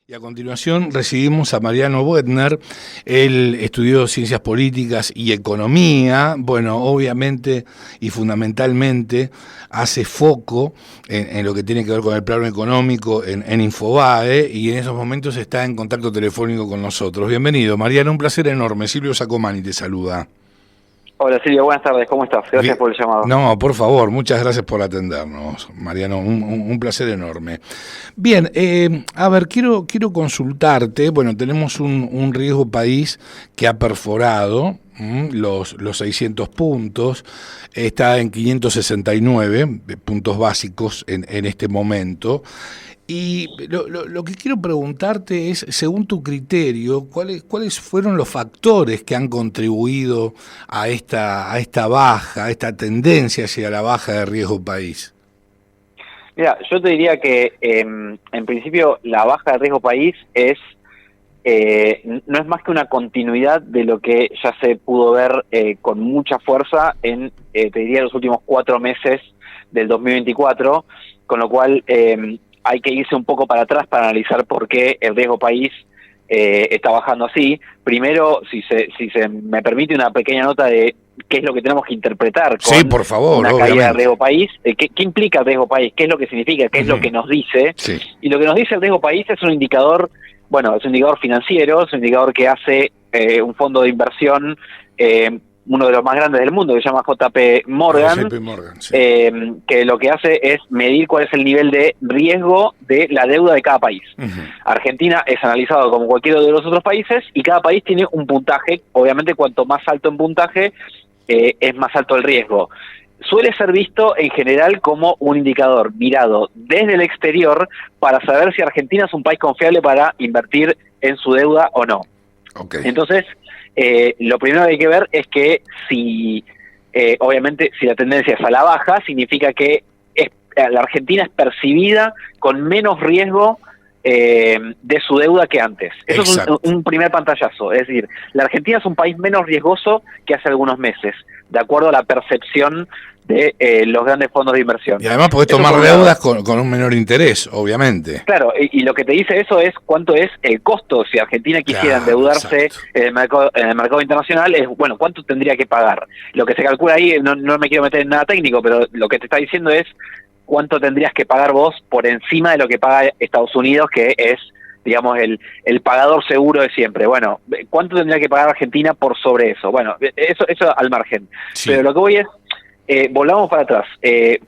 Y a continuación recibimos a Mariano Buettner. Él estudió Ciencias Políticas y Economía. Bueno, obviamente y fundamentalmente hace foco en lo que tiene que ver con el plano económico en Infobae, y en esos momentos está en contacto telefónico con nosotros. Bienvenido, Mariano, un placer enorme. Silvio Sacomani te saluda. Hola Silvio, buenas tardes, ¿cómo estás? Gracias Bien. por el llamado. No, por favor, muchas gracias por atendernos, Mariano, un placer enorme. Bien, a ver, quiero consultarte. Bueno, tenemos un riesgo país que ha perforado los 600 puntos, está en 569 puntos básicos en este momento. Y lo que quiero preguntarte es, según tu criterio, ¿cuáles fueron los factores que han contribuido a esta baja, a esta tendencia hacia la baja de riesgo país? Mira, yo te diría que en principio la baja de riesgo país no es más que una continuidad de lo que ya se pudo ver con mucha fuerza en, te diría, los últimos 4 meses del 2024, con lo cual hay que irse un poco para atrás para analizar por qué el riesgo país está bajando así. Primero, si se me permite una pequeña nota de qué es lo que tenemos que interpretar con Sí, por favor, una obviamente. caída de riesgo país, qué implica el riesgo país, qué es lo que significa, qué es lo que nos dice. Sí. Y lo que nos dice el riesgo país es un indicador, bueno, es un indicador financiero, es un indicador que hace un fondo de inversión, uno de los más grandes del mundo, que se llama JP Morgan, JP Morgan, sí. que lo que hace es medir cuál es el nivel de riesgo de la deuda de cada país. Argentina es analizado como cualquiera de los otros países y cada país tiene un puntaje. Obviamente, cuanto más alto en puntaje, es más alto el riesgo. Suele ser visto en general como un indicador mirado desde el exterior para saber si Argentina es un país confiable para invertir en su deuda o no. Okay. Entonces, lo primero que hay que ver es que si, obviamente, si la tendencia es a la baja, significa que la Argentina es percibida con menos riesgo de su deuda que antes. Eso Exacto. Es un primer pantallazo. Es decir, la Argentina es un país menos riesgoso que hace algunos meses, de acuerdo a la percepción de los grandes fondos de inversión. Y además podés tomar deudas con un menor interés, obviamente. Claro, y lo que te dice eso es cuánto es el costo. Si Argentina quisiera endeudarse en el mercado internacional, es, bueno, cuánto tendría que pagar. Lo que se calcula ahí, no me quiero meter en nada técnico, pero lo que te está diciendo es cuánto tendrías que pagar vos por encima de lo que paga Estados Unidos, que es, digamos, el pagador seguro de siempre. Bueno, ¿cuánto tendría que pagar Argentina por sobre eso? Bueno, eso al margen. Sí. Pero lo que voy es, volvamos para atrás.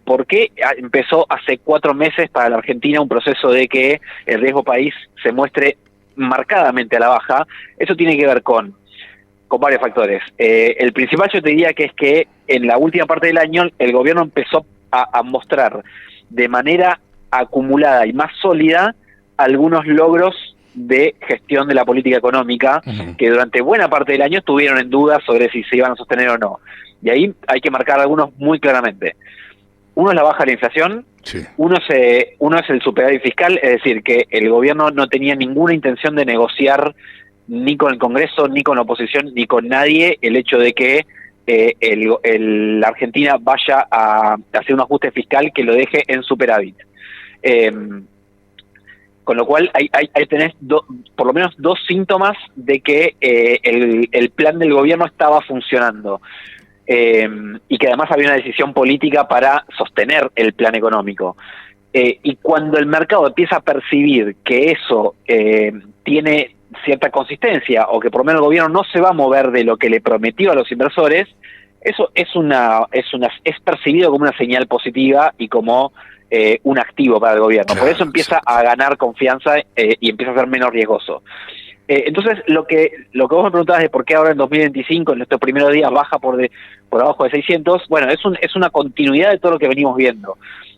¿Por qué empezó hace 4 meses para la Argentina un proceso de que el riesgo país se muestre marcadamente a la baja? Eso tiene que ver con varios factores. El principal yo te diría que es que en la última parte del año el gobierno empezó a mostrar de manera acumulada y más sólida algunos logros de gestión de la política económica que durante buena parte del año estuvieron en duda sobre si se iban a sostener o no. Y ahí hay que marcar algunos muy claramente. Uno es la baja de la inflación, sí. Uno es el superávit fiscal, es decir, que el gobierno no tenía ninguna intención de negociar ni con el Congreso, ni con la oposición, ni con nadie el hecho de que la Argentina vaya a hacer un ajuste fiscal que lo deje en superávit. Con lo cual ahí tenés por lo menos 2 síntomas de que el plan del gobierno estaba funcionando. Y que además había una decisión política para sostener el plan económico. Y cuando el mercado empieza a percibir que eso tiene cierta consistencia, o que por lo menos el gobierno no se va a mover de lo que le prometió a los inversores, eso es percibido como una señal positiva y como un activo para el gobierno. Claro, por eso empieza a ganar confianza y empieza a ser menos riesgoso. Entonces, lo que vos me preguntabas de por qué ahora en 2025, en estos primeros días, baja por abajo de 600, bueno, es una continuidad de todo lo que venimos viendo.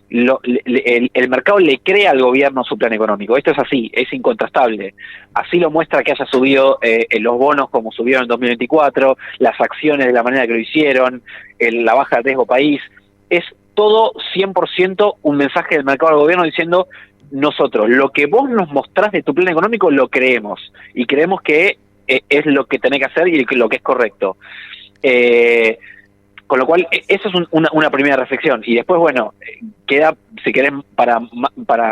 El mercado le cree al gobierno su plan económico. Esto es así, es incontrastable. Así lo muestra que haya subido los bonos como subieron en 2024, las acciones de la manera que lo hicieron, la baja de riesgo país. Es todo 100% un mensaje del mercado al gobierno diciendo: nosotros, lo que vos nos mostrás de tu plan económico lo creemos, y creemos que es lo que tenés que hacer y lo que es correcto. Con lo cual, eso es una primera reflexión. Y después, bueno, queda, si querés, para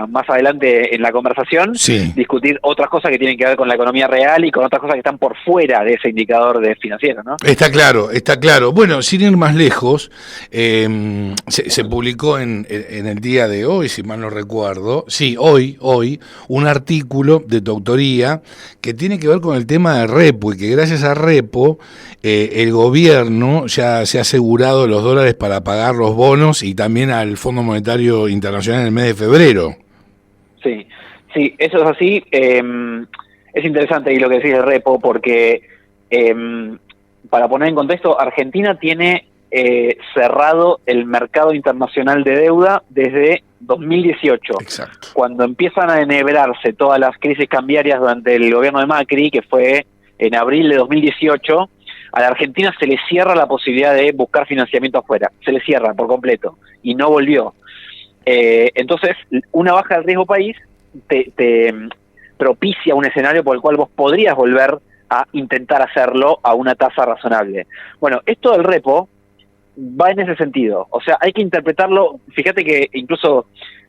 más adelante en la conversación, Sí. discutir otras cosas que tienen que ver con la economía real y con otras cosas que están por fuera de ese indicador de financiero, ¿no? Está claro, está claro. Bueno, sin ir más lejos, se publicó en el día de hoy, si mal no recuerdo, sí, hoy, un artículo de tu autoría que tiene que ver con el tema de repo y que gracias a repo el gobierno ya se ha asegurado los dólares para pagar los bonos y también al Fondo Monetario Internacional en el mes de febrero. Sí, sí, eso es así. Es interesante y lo que decís de repo porque, para poner en contexto, Argentina tiene cerrado el mercado internacional de deuda desde 2018. Exacto. Cuando empiezan a enhebrarse todas las crisis cambiarias durante el gobierno de Macri, que fue en abril de 2018, a la Argentina se le cierra la posibilidad de buscar financiamiento afuera. Se le cierra por completo y no volvió. Entonces, una baja del riesgo país te propicia un escenario por el cual vos podrías volver a intentar hacerlo a una tasa razonable. Bueno, esto del repo va en ese sentido. O sea, hay que interpretarlo. Fíjate que incluso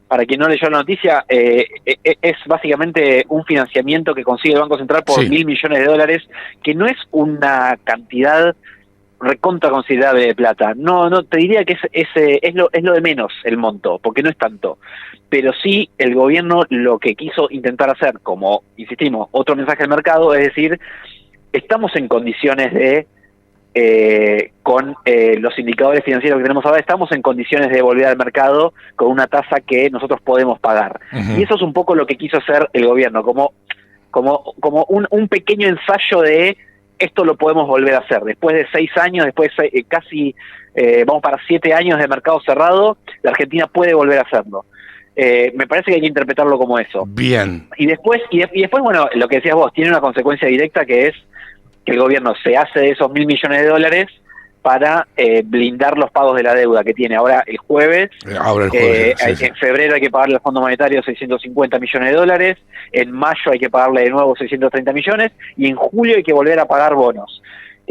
para quien no leyó la noticia, es básicamente un financiamiento que consigue el Banco Central por Sí. $1.000 millones, que no es una cantidad recontra considerable de plata. No, te diría que es lo de menos el monto, porque no es tanto. Pero sí, el gobierno lo que quiso intentar hacer, como insistimos, otro mensaje al mercado, es decir, estamos en condiciones de, con los indicadores financieros que tenemos ahora, estamos en condiciones de volver al mercado con una tasa que nosotros podemos pagar. Uh-huh. Y eso es un poco lo que quiso hacer el gobierno, como un pequeño ensayo de esto lo podemos volver a hacer. Después de 6 años, después casi vamos para 7 años de mercado cerrado, la Argentina puede volver a hacerlo. Me parece que hay que interpretarlo como eso. Bien. Y después, bueno, lo que decías vos, tiene una consecuencia directa que es que el gobierno se hace de esos $1.000 millones para blindar los pagos de la deuda que tiene ahora el jueves. Ahora el jueves, sí. En febrero hay que pagarle al Fondo Monetario $650 millones, en mayo hay que pagarle de nuevo 630 millones y en julio hay que volver a pagar bonos.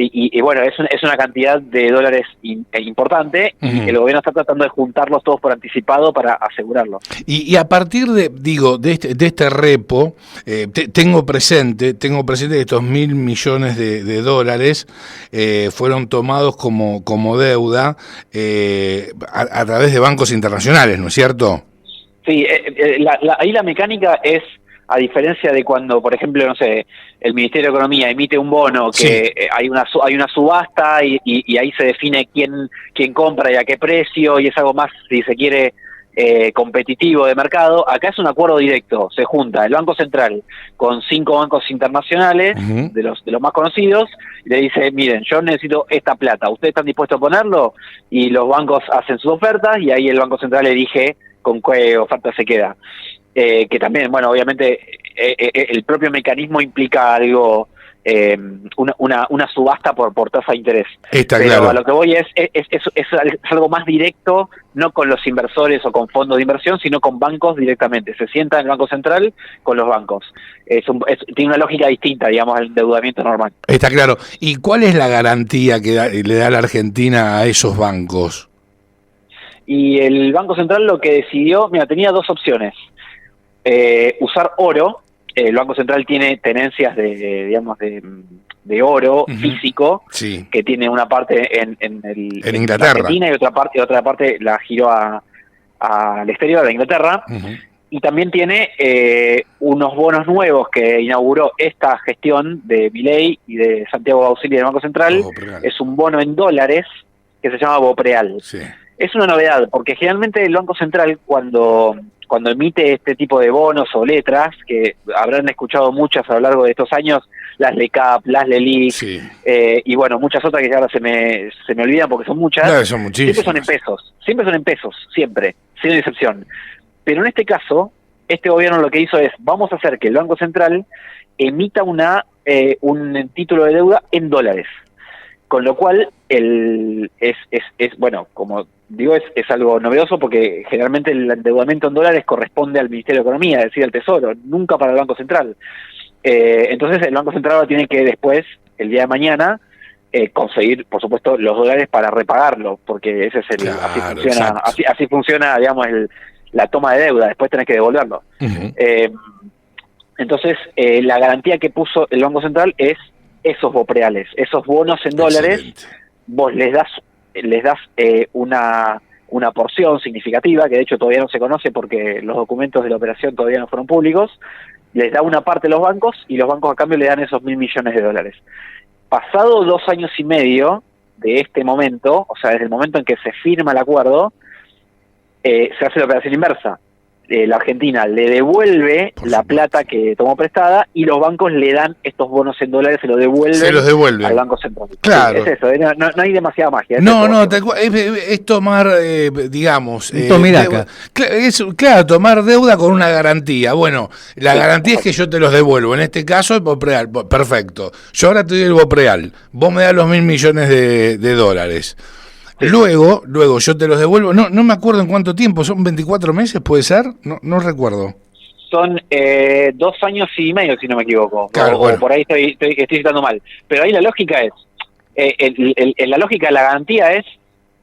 Y bueno, es una cantidad de dólares importante y el gobierno está tratando de juntarlos todos por anticipado para asegurarlo. Y a partir de este repo, tengo presente que estos $1.000 millones de dólares fueron tomados como deuda a través de bancos internacionales, ¿no es cierto? Sí, ahí la mecánica es, a diferencia de cuando, por ejemplo, no sé, el Ministerio de Economía emite un bono que sí, hay una subasta y ahí se define quién compra y a qué precio, y es algo más, si se quiere, competitivo de mercado. Acá es un acuerdo directo, se junta el Banco Central con 5 bancos internacionales, uh-huh, de los más conocidos, y le dice, miren, yo necesito esta plata, ¿ustedes están dispuestos a ponerlo? Y los bancos hacen sus ofertas y ahí el Banco Central elige con qué oferta se queda. Que también, bueno, obviamente el propio mecanismo implica algo, una subasta por tasa de interés. Está pero claro. A lo que voy es algo más directo, no con los inversores o con fondos de inversión, sino con bancos directamente. Se sienta en el Banco Central con los bancos. Tiene una lógica distinta, digamos, al endeudamiento normal. Está claro. ¿Y cuál es la garantía que le da la Argentina a esos bancos? Y el Banco Central lo que decidió, mira, tenía 2 opciones. Usar oro. El Banco Central tiene tenencias de oro, uh-huh, físico, sí, que tiene una parte en Inglaterra, Argentina, y otra parte la giró al exterior, a Inglaterra. Uh-huh. Y también tiene unos bonos nuevos que inauguró esta gestión de Milei y de Santiago Bausili del Banco Central. Es un bono en dólares que se llama Bopreal. Sí. Es una novedad, porque generalmente el Banco Central, cuando emite este tipo de bonos o letras, que habrán escuchado muchas a lo largo de estos años, las LECAP, las LELIC, sí, y bueno, muchas otras que ahora se me olvidan porque son muchas. Claro, son muchísimas. Siempre son en pesos, siempre, sin excepción. Pero en este caso, este gobierno lo que hizo es, vamos a hacer que el Banco Central emita un título de deuda en dólares. Con lo cual, bueno, como digo, es algo novedoso porque generalmente el endeudamiento en dólares corresponde al Ministerio de Economía, es decir, al Tesoro, nunca para el Banco Central. Entonces el Banco Central tiene que después, el día de mañana, conseguir, por supuesto, los dólares para repagarlo, porque ese es así funciona, digamos, la toma de deuda, después tenés que devolverlo. Uh-huh. Entonces, la garantía que puso el Banco Central es esos BOPREALes, esos bonos en dólares. Excelente. Vos les das una porción significativa, que de hecho todavía no se conoce porque los documentos de la operación todavía no fueron públicos, les da una parte a los bancos y los bancos a cambio le dan esos $1.000 millones. Pasado 2 años y medio de este momento, o sea, desde el momento en que se firma el acuerdo, se hace la operación inversa. La Argentina le devuelve la plata que tomó prestada y los bancos le dan estos bonos en dólares, se los devuelven al Banco Central. Claro. Sí, es eso, no hay demasiada magia. Es tomar, digamos... Claro, tomar deuda con una garantía. Bueno, la garantía es que yo te los devuelvo. En este caso, el BOPREAL. Perfecto. Yo ahora te doy el BOPREAL. Vos me das los $1.000 millones de dólares. Luego yo te los devuelvo, no me acuerdo en cuánto tiempo, ¿son 24 meses, puede ser? No recuerdo. Son 2 años y medio, si no me equivoco. Claro, o por ahí estoy citando mal. Pero ahí la lógica es, la lógica de la garantía es,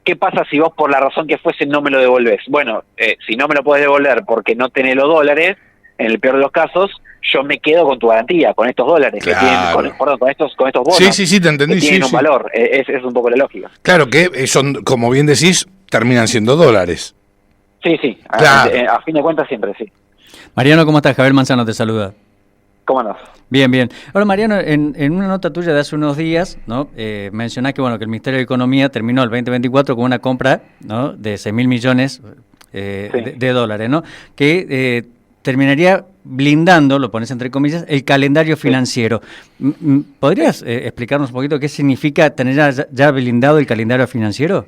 ¿qué pasa si vos por la razón que fuese no me lo devolvés? Bueno, si no me lo podés devolver porque no tenés los dólares, en el peor de los casos, yo me quedo con tu garantía, con estos dólares, claro, que tienen, con estos bonos. Sí, te entendí. Que tienen un valor, es un poco la lógica. Claro, que son, como bien decís, terminan siendo dólares. Sí, claro. A fin de cuentas siempre, sí. Mariano, ¿cómo estás? Javier Manzano te saluda. ¿Cómo no? Bien. Ahora, Mariano, en una nota tuya de hace unos días, ¿no? Mencionás que el Ministerio de Economía terminó el 2024 con una compra, ¿no?, de 6.000 millones de dólares, ¿no? Que terminaría blindando, lo pones entre comillas, el calendario financiero. ¿Podrías explicarnos un poquito qué significa tener ya blindado el calendario financiero?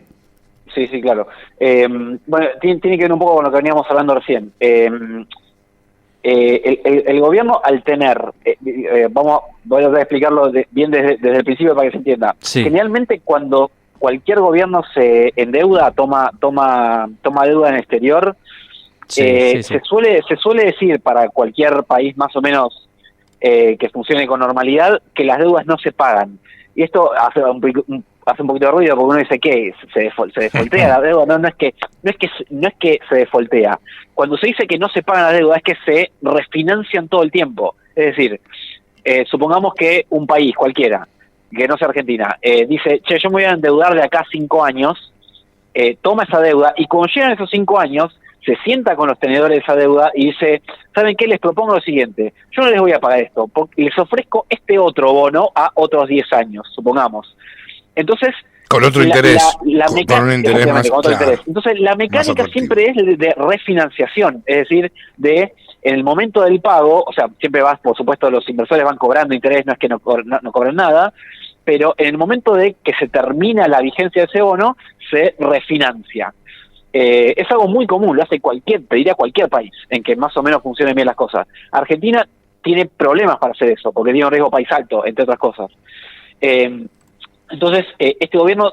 Sí, claro. Bueno, tiene que ver un poco con lo que veníamos hablando recién. El gobierno, al tener, voy a explicarlo bien desde el principio para que se entienda. Sí. Generalmente cuando cualquier gobierno se endeuda, toma deuda en el exterior, sí. se suele decir para cualquier país más o menos que funcione con normalidad que las deudas no se pagan. Y esto hace un poquito de ruido porque uno dice que se defoltea la deuda. No es que se defoltea. Cuando se dice que no se pagan las deudas es que se refinancian todo el tiempo. Es decir, supongamos que un país cualquiera, que no sea Argentina, dice, yo me voy a endeudar de acá 5 años, toma esa deuda y cuando llegan esos 5 años se sienta con los tenedores de esa deuda y dice, ¿saben qué? Les propongo lo siguiente, yo no les voy a pagar esto, porque les ofrezco este otro bono a otros 10 años, supongamos. Entonces, con otro interés, con un interés más, con otro interés. Entonces, la mecánica siempre es de refinanciación, es decir, en el momento del pago, o sea, siempre por supuesto, los inversores van cobrando interés, no es que no cobran nada, pero en el momento de que se termina la vigencia de ese bono, se refinancia. Es algo muy común, lo hace te diría cualquier país en que más o menos funcionen bien las cosas. Argentina tiene problemas para hacer eso, porque tiene un riesgo país alto, entre otras cosas. Entonces, este gobierno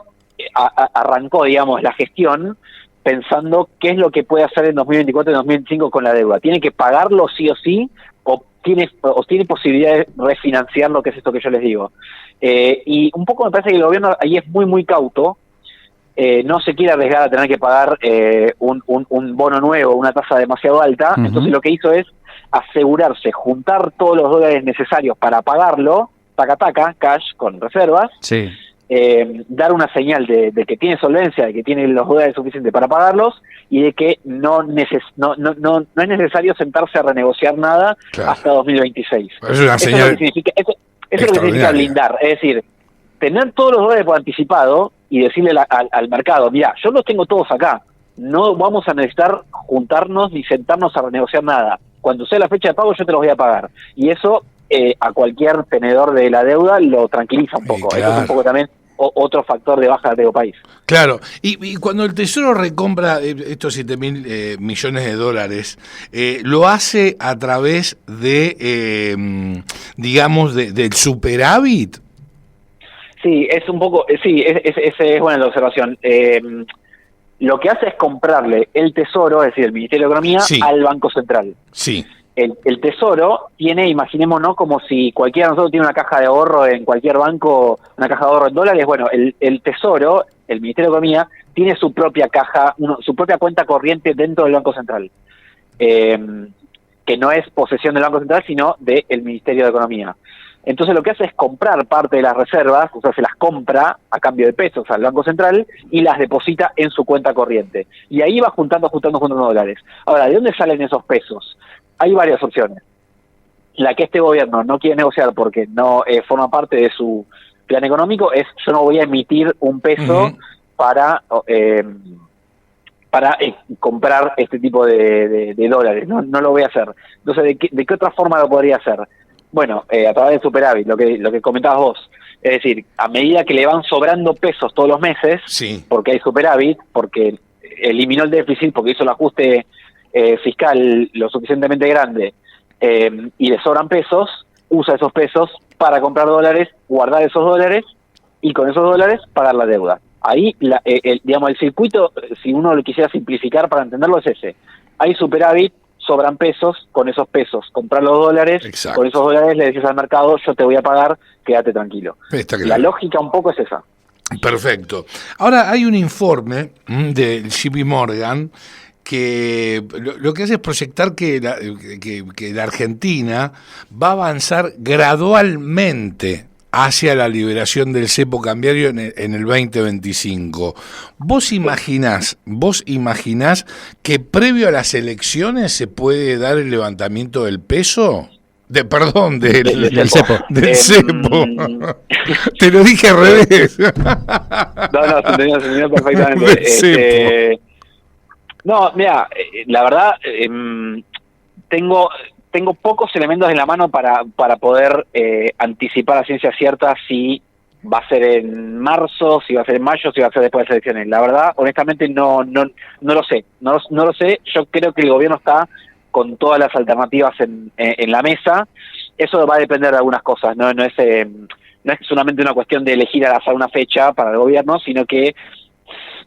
arrancó, digamos, la gestión pensando qué es lo que puede hacer en 2024 y 2025 con la deuda. ¿Tiene que pagarlo sí o sí? ¿O tiene posibilidad de refinanciar, que es esto que yo les digo? Y un poco me parece que el gobierno ahí es muy, muy cauto. No se quiere arriesgar a tener que pagar un bono nuevo, una tasa demasiado alta. Uh-huh. Entonces lo que hizo es asegurarse, juntar todos los dólares necesarios para pagarlo, taca, cash, con reservas, sí. Dar una señal de que tiene solvencia, de que tiene los dólares suficientes para pagarlos y de que no es necesario sentarse a renegociar nada, claro, hasta 2026. Es una señal. Eso es lo que significa blindar, es decir, tener todos los dólares por anticipado y decirle al mercado, mira, yo los tengo todos acá, no vamos a necesitar juntarnos ni sentarnos a renegociar nada. Cuando sea la fecha de pago yo te los voy a pagar. Y eso a cualquier tenedor de la deuda lo tranquiliza un poco. Claro. Eso es un poco también otro factor de baja de país. Claro, y cuando el Tesoro recompra estos 7.000 millones de dólares, lo hace a través de, digamos, del superávit. Sí, es un poco, esa es buena la observación. Lo que hace es comprarle el Tesoro, es decir, el Ministerio de Economía, sí, al Banco Central. Sí. el Tesoro tiene, imaginémonos como si cualquiera de nosotros tiene una caja de ahorro en cualquier banco, una caja de ahorro en dólares. Bueno, el Tesoro, el Ministerio de Economía, tiene su propia caja, su propia cuenta corriente dentro del Banco Central, que no es posesión del Banco Central, sino del Ministerio de Economía. Entonces lo que hace es comprar parte de las reservas, o sea, se las compra a cambio de pesos al Banco Central y las deposita en su cuenta corriente. Y ahí va juntando dólares. Ahora, ¿de dónde salen esos pesos? Hay varias opciones. La que este gobierno no quiere negociar porque no forma parte de su plan económico es: yo no voy a emitir un peso para comprar este tipo de dólares, no lo voy a hacer. Entonces, ¿de qué otra forma lo podría hacer? Bueno, a través del superávit, lo que comentabas vos. Es decir, a medida que le van sobrando pesos todos los meses, porque hay superávit, porque eliminó el déficit, porque hizo el ajuste fiscal lo suficientemente grande, y le sobran pesos, usa esos pesos para comprar dólares, guardar esos dólares, y con esos dólares pagar la deuda. Ahí, digamos, el circuito, si uno lo quisiera simplificar para entenderlo, es ese. Hay superávit, sobran pesos, con esos pesos comprar los dólares. Exacto. Con esos dólares le decís al mercado: yo te voy a pagar, quédate tranquilo. Está claro. La lógica un poco es esa. Perfecto. Ahora hay un informe del JP Morgan que lo que hace es proyectar que la Argentina va a avanzar gradualmente hacia la liberación del cepo cambiario en el 2025. ¿Vos imaginás que previo a las elecciones se puede dar el levantamiento del peso? Del cepo. Del cepo. Te lo dije al revés. No, se entendió perfectamente. No, mira, la verdad, tengo pocos elementos en la mano para poder anticipar a ciencia cierta si va a ser en marzo, si va a ser en mayo, si va a ser después de las elecciones. La verdad, honestamente, no lo sé. No lo sé. Yo creo que el gobierno está con todas las alternativas en la mesa. Eso va a depender de algunas cosas. No es solamente una cuestión de elegir al azar una fecha para el gobierno, sino que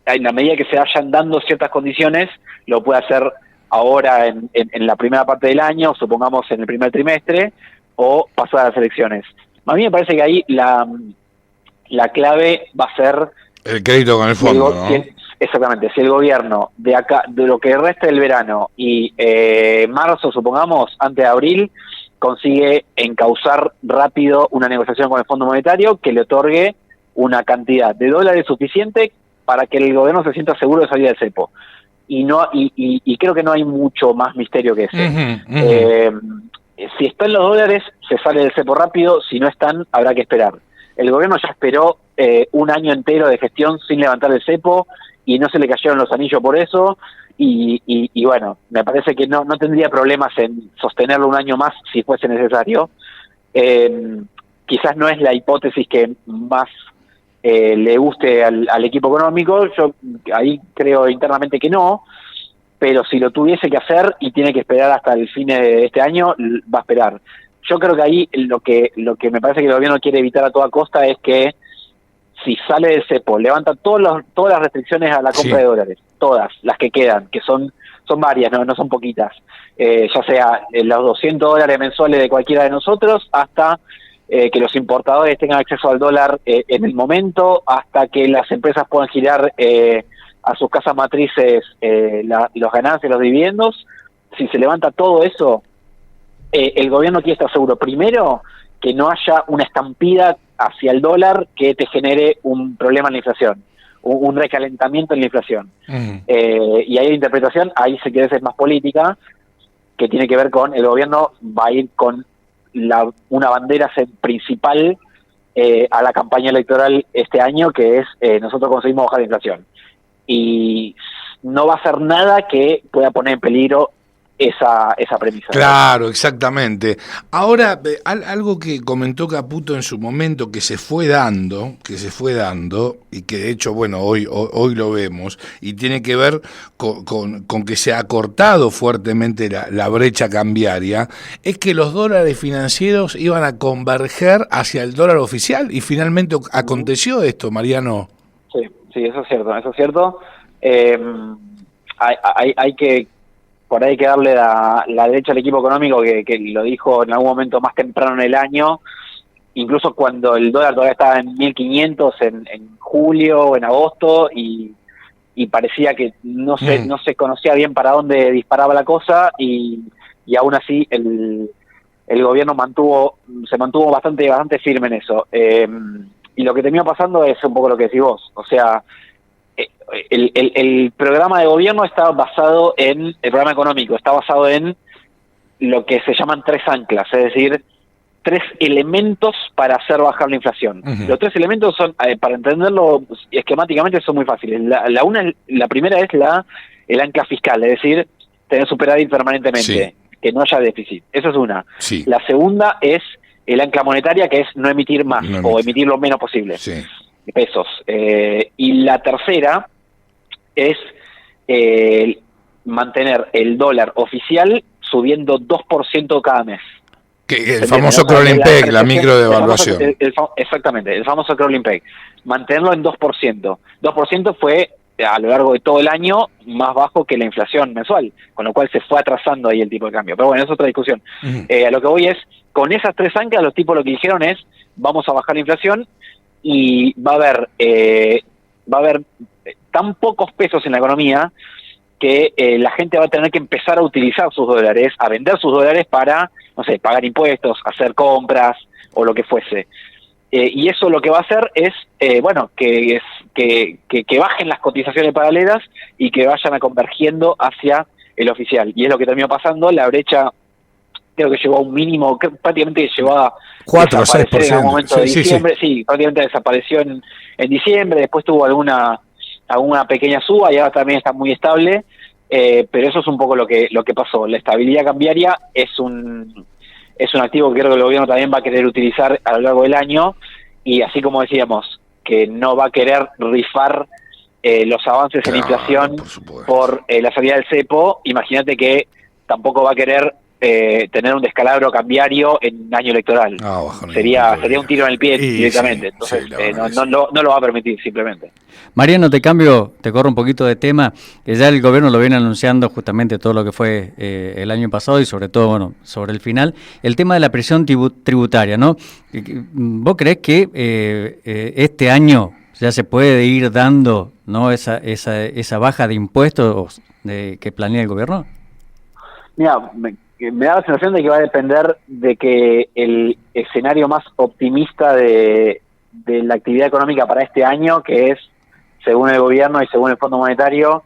en la medida que se vayan dando ciertas condiciones, lo puede hacer ahora en la primera parte del año, supongamos en el primer trimestre, o pasar a las elecciones. A mí me parece que ahí la clave va a ser el crédito con el fondo, ¿no? Exactamente, si el gobierno de lo que resta del verano y marzo, supongamos, antes de abril, consigue encauzar rápido una negociación con el Fondo Monetario que le otorgue una cantidad de dólares suficiente para que el gobierno se sienta seguro de salir del cepo. Y creo que no hay mucho más misterio que ese. Si están los dólares, se sale del cepo rápido; si no están, habrá que esperar. El gobierno ya esperó un año entero de gestión sin levantar el cepo y no se le cayeron los anillos por eso, y bueno, me parece que no tendría problemas en sostenerlo un año más si fuese necesario. Quizás no es la hipótesis que más le guste al equipo económico. Yo ahí creo internamente que no, pero si lo tuviese que hacer y tiene que esperar hasta el fin de este año, va a esperar. Yo creo que ahí lo que me parece que el gobierno quiere evitar a toda costa es que, si sale del cepo, levanta todas las restricciones a la compra de dólares, todas las que quedan, que son varias, no son poquitas, ya sea los $200 mensuales de cualquiera de nosotros, hasta que los importadores tengan acceso al dólar en el momento, hasta que las empresas puedan girar a sus casas matrices los ganancias, los dividendos. Si se levanta todo eso, el gobierno quiere estar seguro, primero, que no haya una estampida hacia el dólar que te genere un problema en la inflación, un recalentamiento en la inflación. Y ahí la interpretación, ahí se quiere ser más política, que tiene que ver con el gobierno va a ir con una bandera principal a la campaña electoral este año, que es nosotros conseguimos bajar la inflación. Y no va a hacer nada que pueda poner en peligro esa premisa. Claro, exactamente. Ahora, algo que comentó Caputo en su momento, que se fue dando, y que de hecho, bueno, hoy lo vemos, y tiene que ver con que se ha cortado fuertemente la brecha cambiaria, es que los dólares financieros iban a converger hacia el dólar oficial, y finalmente aconteció esto, Mariano. Sí, eso es cierto. Hay que por ahí hay que darle la derecha al equipo económico que lo dijo en algún momento más temprano en el año, incluso cuando el dólar todavía estaba en 1.500 en julio o en agosto, y parecía que no se conocía bien para dónde disparaba la cosa, y aún así el gobierno se mantuvo bastante firme en eso. Y lo que terminó pasando es un poco lo que decís vos, o sea, el programa de gobierno está basado el programa económico está basado en lo que se llaman 3 anclas, es decir, 3 elementos para hacer bajar la inflación. Uh-huh. Los 3 elementos son, para entenderlo esquemáticamente, son muy fáciles. La primera es el ancla fiscal, es decir, tener superávit permanentemente, que no haya déficit. Esa es una. Sí. La segunda es el ancla monetaria, que es no emitir más, o emitir lo menos posible. Sí. Pesos. Y la tercera es mantener el dólar oficial subiendo 2% cada mes. El famoso crawling peg, la microdevaluación. Exactamente, el famoso crawling peg. Mantenerlo en 2%. 2% fue, a lo largo de todo el año, más bajo que la inflación mensual, con lo cual se fue atrasando ahí el tipo de cambio. Pero bueno, es otra discusión. Uh-huh. A lo que voy es, con esas 3 anclas, los tipos lo que dijeron es, vamos a bajar la inflación, y va a haber tan pocos pesos en la economía que la gente va a tener que empezar a utilizar sus dólares, a vender sus dólares para, no sé, pagar impuestos, hacer compras o lo que fuese. Y eso lo que va a hacer es, que bajen las cotizaciones paralelas y que vayan a convergiendo hacia el oficial. Y es lo que terminó pasando. La brecha creo que llegó a un mínimo, prácticamente llegó a 4 o 6%. En un momento de diciembre, sí, prácticamente desapareció en diciembre, después tuvo alguna pequeña suba y ahora también está muy estable, pero eso es un poco lo que pasó. La estabilidad cambiaria es un activo que creo que el gobierno también va a querer utilizar a lo largo del año, y así como decíamos, que no va a querer rifar los avances en inflación por la salida del cepo, imagínate que tampoco va a querer tener un descalabro cambiario en año electoral. Sería un tiro en el pie directamente. Entonces no lo va a permitir simplemente. Mariano, te corro un poquito de tema, que ya el gobierno lo viene anunciando justamente todo lo que fue el año pasado y sobre todo, sobre el final, el tema de la presión tributaria, ¿no? ¿Vos creés que este año ya se puede ir dando, ¿no, esa baja de impuestos que planea el gobierno? Mira, me da la sensación de que va a depender de que el escenario más optimista de la actividad económica para este año, que es, según el gobierno y según el Fondo Monetario,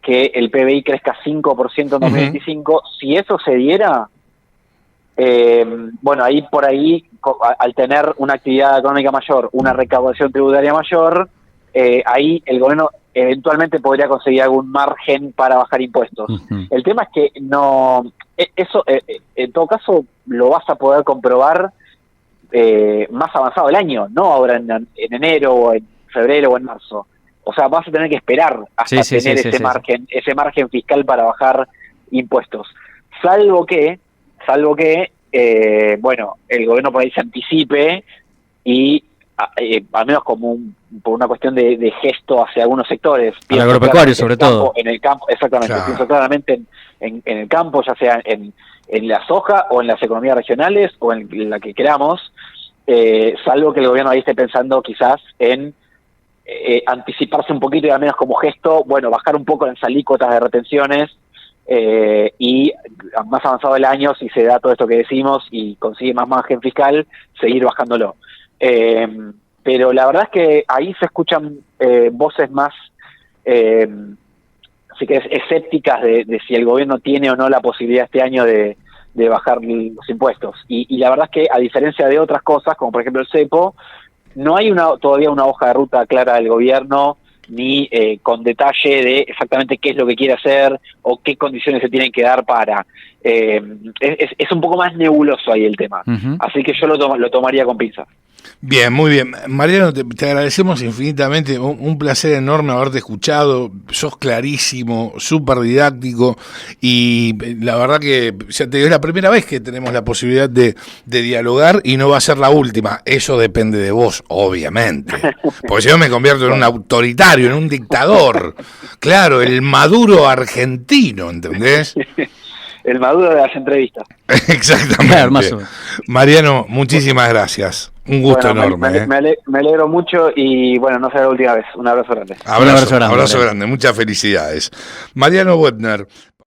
que el PBI crezca 5% en 2025. Uh-huh. Si eso se diera, ahí por ahí, al tener una actividad económica mayor, una recaudación tributaria mayor, ahí el gobierno eventualmente podría conseguir algún margen para bajar impuestos. Uh-huh. El tema es que eso en todo caso lo vas a poder comprobar más avanzado el año, no ahora en enero o en febrero o en marzo. O sea, vas a tener que esperar hasta tener ese margen fiscal para bajar impuestos. Salvo que el gobierno por ahí se anticipe y al menos por una cuestión de gesto hacia algunos sectores. Al agropecuario, sobre todo. En el campo, exactamente. Claro. Pienso claramente en el campo, ya sea en la soja o en las economías regionales o en la que queramos, salvo que el gobierno ahí esté pensando quizás en anticiparse un poquito y al menos como gesto, bajar un poco las alícuotas de retenciones, y más avanzado el año, si se da todo esto que decimos y consigue más margen fiscal, seguir bajándolo. Pero la verdad es que ahí se escuchan voces más así que escépticas de si el gobierno tiene o no la posibilidad este año de bajar los impuestos, y la verdad es que a diferencia de otras cosas como por ejemplo el cepo, no hay todavía una hoja de ruta clara del gobierno, ni con detalle de exactamente qué es lo que quiere hacer o qué condiciones se tienen que dar para. Es un poco más nebuloso ahí el tema. Uh-huh. Así que yo lo tomaría con pinzas. Bien, muy bien. Mariano, te agradecemos infinitamente, un placer enorme haberte escuchado, sos clarísimo, súper didáctico, y la verdad que ya te digo, es la primera vez que tenemos la posibilidad de dialogar y no va a ser la última. Eso depende de vos, obviamente, porque si no me convierto en un autoritario. autoritario, en un dictador. Claro, el Maduro argentino, ¿entendés? El Maduro de las entrevistas. Exactamente. Claro, más o menos. Mariano, muchísimas gracias. Un gusto enorme. Me alegro mucho y bueno, no será la última vez. Un abrazo grande. Abrazo grande. Muchas felicidades. Mariano Boettner.